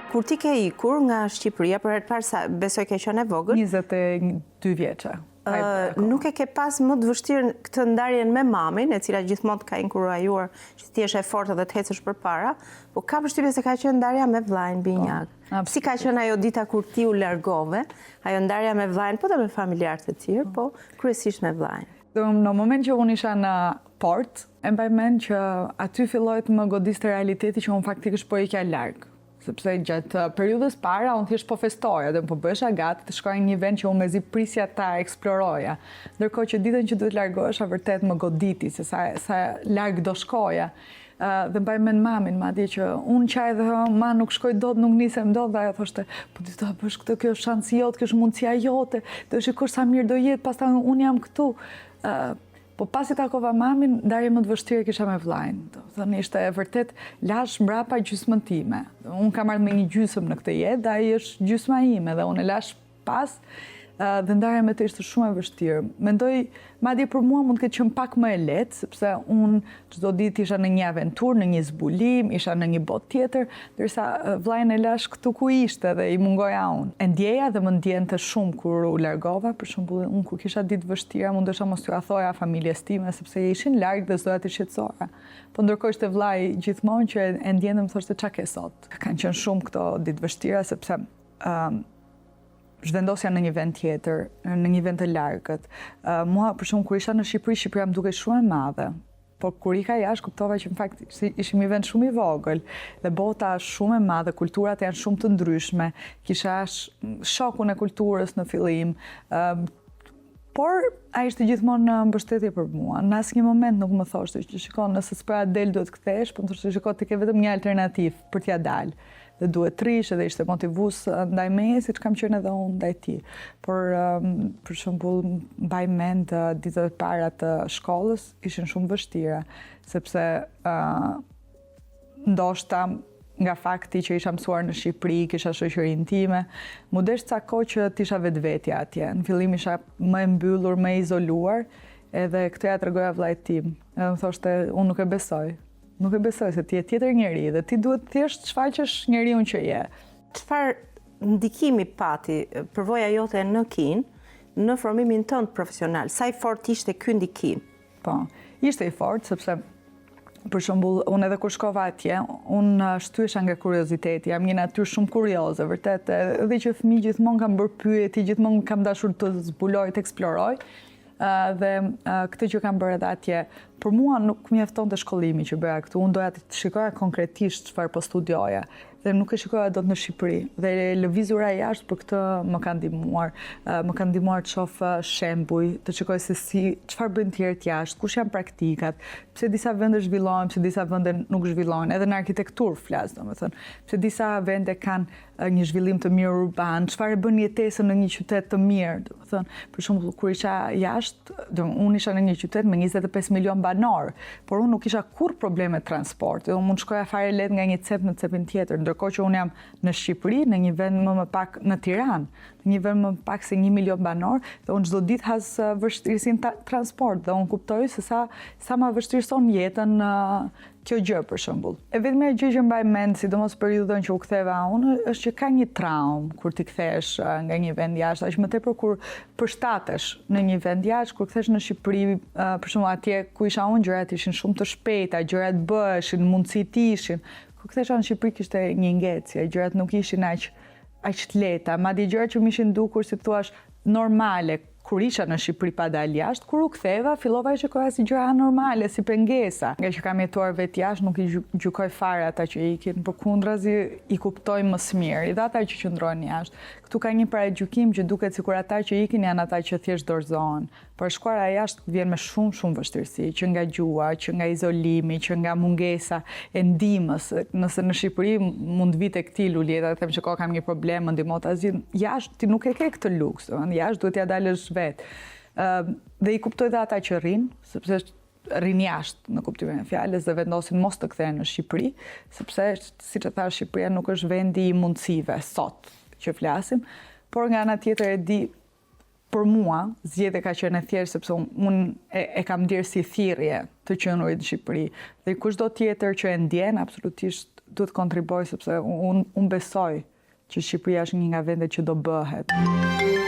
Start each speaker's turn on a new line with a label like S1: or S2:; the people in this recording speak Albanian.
S1: Kur ti ke ikur nga Shqipëria, për herë të parë sa besoj ke qenë e vogël,
S2: 22 vjeçe.
S1: Nuk e ke pas më të vështirë këtë ndarjen me mamin, e cila gjithmonë ka inkurajuar që ti jesh e fortë dhe të ecësh përpara, po ka përshtypjen se ka qenë ndarja me vllajën Binjak. Si ka qenë ajo dita kur ti u largove, ajo ndarja me vllajën, po dhe me familjarët e tjerë, po kryesisht me vllajën.
S2: Në moment që unë isha në port, e mbaj mend që aty filloi të më godiste realiteti që unë faktikisht po ikja larg. Sepse gjatë periudhës para unë thjesht po festoja dhe më po bësha gati të shkoja në një vend që unë mezi prisja ta eksploroja. Ndërkohë që ditën që duhet largohesha vërtet më goditi se sa larg do shkoja. Dhe mbaj mend mamin, madje që unë qaj dhe ma nuk shkoj dot, nuk nisem dot, dhe ajo thoshte, po ti do ta bësh këtë, kjo është shansi jote, kjo është mundësia jote, do shikosh sa mirë do jetë, pastaj unë jam këtu. Po pasi takova mamin, ndarje më të vështirë kisha me vllajën. Thënë ishte e vërtet lash mbrapa gjysmën time. Unë kam ardhur me një gjysmë në këtë jetë, dhe ai është gjysma ime dhe unë e lash pas dhe ndarja me të ishte shumë e vështirë. Mendoj, madje për mua mund të ketë qenë pak më e lehtë, sepse unë çdo ditë isha në një aventurë, në një zbulim, isha në një botë tjetër, ndërsa vllajën e lash këtu ku ishte dhe i mungoja unë. E ndjeja dhe më ndjente shumë kur u largova, për shembull, unë kur kisha ditë vështira, mundesha mos t'u thoja familjes time sepse ishin larg dhe s'doja të shqetësoja. Po ndërkohë ishte vllai gjithmonë që e ndjente më thoshte çka ke sot. Kanë qenë shumë këto ditë vështira sepse zhvendosja në një vend tjetër, në një vend të largët. Mua, për shumë, kur isha në Shqipëri, Shqipëria më duke shumë e madhe. Por kur ika jashtë, kuptova që në fakt ishim një vend shumë i vogël, dhe bota është shumë e madhe, kulturat janë shumë të ndryshme, kisha shokun e kulturës në fillim, por a ishte gjithmonë në mbështetje për mua. Në asnjë moment nuk më thoshte që shikon, nëse s'pra del duhet kthesh, po më thoshte shikon ti ke vetëm një alternativë për t'ia dalë. Dhe duhet trish edhe ishte motivues ndaj meje, siç kam qenë edhe unë ndaj tij. Por për shembull mbaj mend ditët e para të shkollës ishin shumë vështira, sepse ndoshta nga fakti që isha mësuar në Shqipëri, kisha shoqërinë time, mu desh ca kohë që t'isha vetvetja atje. Në fillim isha më e mbyllur, më e izoluar, edhe këtë ja tregoja vllajt tim. Edhe më thoshte, unë nuk e besoj. Nuk e besoj se ti je tjetër njeri dhe ti duhet thjesht shfaqesh njeriu që je.
S1: Çfarë ndikimi pati përvoja jote në Kinë në formimin tënd profesional? Sa i fortë ishte ky ndikim?
S2: Po, ishte i fortë sepse për shembull, unë edhe kur shkova atje, unë shtyesha nga kurioziteti, jam një natyrë shumë kurioze, vërtet, edhe që fëmijë gjithmonë kam bërë pyetje, gjithmonë kam dashur të zbuloj, të eksploroj. Dhe këtë që kam bërë edhe atje, për mua nuk mjafton të shkollimi që bëja këtu, unë doja të shikoja konkretisht çfarë po studioja, dhe nuk e shikoja dot në Shqipëri. Dhe lëvizura jashtë për këtë më ka ndihmuar të shoh shembuj, të shikoj se çfarë bëjnë tjerët jashtë, kush janë praktikat, pse disa vende zhvillohen, pse disa vende nuk zhvillohen, edhe në arkitekturë flas, domethënë, pse disa vende kanë një zhvillim të mirë urban, çfarë bën jetesën në një qytet të mirë, domethënë, për shembull kur isha jashtë, unë isha në një qytet me 25 milion banor, por unë nuk kisha kurrë probleme transporti, unë mund shkoja fare lehtë nga një cep në cepin tjetër, ndërkohë që unë jam në Shqipëri, në një vend më pak në Tiranë, në një vend më pak se 1 milion banor, dhe unë çdo ditë has vështirësinë transport, dhe unë kuptoj se sa ma vështirëson jetën kjo gjë për shembull. E vetmja gjë që mbaj mend, sidomos periudhën që u ktheva unë, është që ka një traumë kur ti kthesh nga një vend jashtë, aq më tepër kur përshtatesh në një vend jashtë, kur kthesh në Shqipëri, për shembull atje ku isha unë, gjërat ishin shumë të shpejta, gjërat bëheshin, mundësitë ishin. Kur kthesha në Shqipëri kishte një ngecje, gjërat nuk ishin aq të lehta, madje gjërat që më ishin dukur si thua normale kur isha në Shqipëri pa dalë jashtë, kur u ktheva, fillova e shikoja si gjëra normale, si pengesa. Nga që kam jetuar vetë jashtë, nuk i gjykoj fare ata që ikin, përkundrazi i kuptoj më së miri, dhe ata që qëndrojnë jashtë. Këtu ka një paragjykim që duket sikur ata që ikin janë ata që thjesht dorëzohen. Por shkuara jashtë vjen me shumë vështirësi, që nga gjua, që nga izolimi, që nga mungesa e ndihmës. Nëse në Shqipëri mund vi tek ti Lulieta, them që kam një problem, më ndihmo ta zgjidh. Jashtë ti nuk e ke këtë luks, jashtë duhet ja dalësh vetë. Dhe i kuptoj dhe ata që rrinë, sepse rrinë jashtë në kuptimin e fjalës dhe vendosin mos të kthehen në Shqipëri, sepse siç e thash, Shqipëria nuk është vendi i mundësive sot që flasim, por nga ana tjetër e di, për mua, zgjedhja ka qenë e thjeshtë sepse unë e kam ndier si thirrje të qenurit në Shqipëri. Dhe kushdo tjetër që e ndjen, absolutisht duhet kontriboj sepse unë besoj që Shqipëria është një nga vendet që do bëhet.